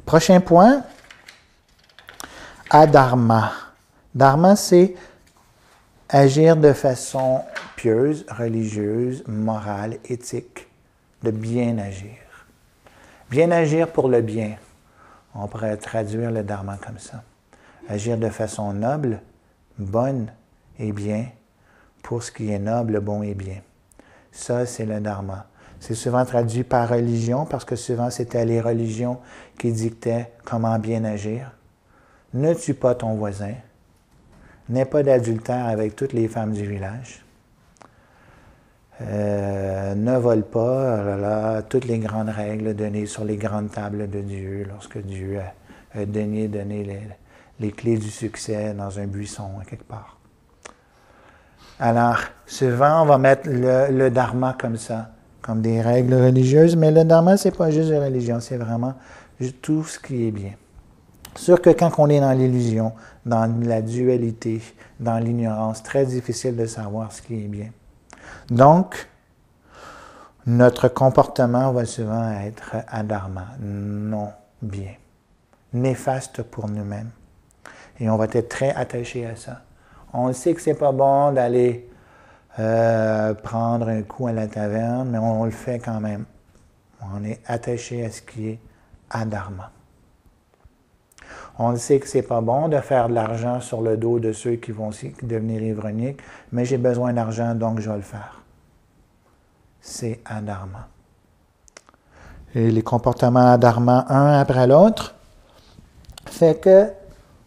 Prochain point, adharma. Dharma, c'est agir de façon pieuse, religieuse, morale, éthique, de bien agir. Bien agir pour le bien. On pourrait traduire le dharma comme ça. Agir de façon noble, bonne et bien pour ce qui est noble, bon et bien. Ça, c'est le dharma. C'est souvent traduit par religion parce que souvent, c'était les religions qui dictaient comment bien agir. Ne tue pas ton voisin. N'aie pas d'adultère avec toutes les femmes du village. Ne vole pas, toutes les grandes règles données sur les grandes tables de Dieu lorsque Dieu a donné les clés du succès dans un buisson, quelque part. Alors, souvent, on va mettre le dharma comme ça, comme des règles religieuses, mais le dharma, c'est pas juste de religion, c'est vraiment tout ce qui est bien. Sûr que quand on est dans l'illusion, dans la dualité, dans l'ignorance, très difficile de savoir ce qui est bien. Donc, notre comportement va souvent être adharma, non bien, néfaste pour nous-mêmes. Et on va être très attaché à ça. On sait que c'est pas bon d'aller prendre un coup à la taverne, mais on le fait quand même. On est attaché à ce qui est adharma. On sait que c'est pas bon de faire de l'argent sur le dos de ceux qui vont devenir ivrogniques, mais j'ai besoin d'argent, donc je vais le faire. C'est adharma. Et les comportements adharma, un après l'autre, fait que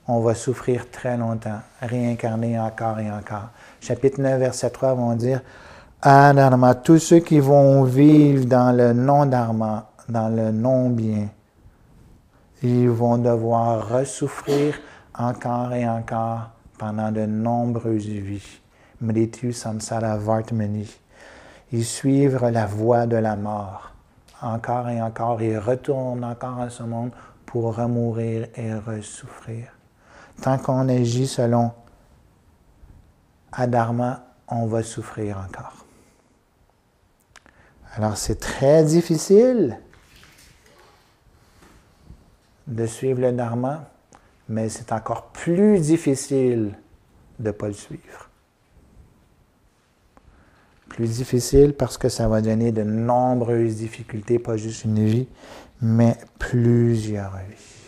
on va souffrir très longtemps, réincarner encore et encore. Chapitre 9, verset 3 vont dire adharma, tous ceux qui vont vivre dans le non-dharma, dans le non-bien, ils vont devoir ressouffrir encore et encore pendant de nombreuses vies. Mritu samsara vartmani. Ils suivent la voie de la mort. Encore et encore, ils retournent encore à ce monde pour remourir et ressouffrir. Tant qu'on agit selon adharma, on va souffrir encore. Alors c'est très difficile de suivre le dharma, mais c'est encore plus difficile de ne pas le suivre. Plus difficile parce que ça va donner de nombreuses difficultés, pas juste une vie, mais plusieurs vies.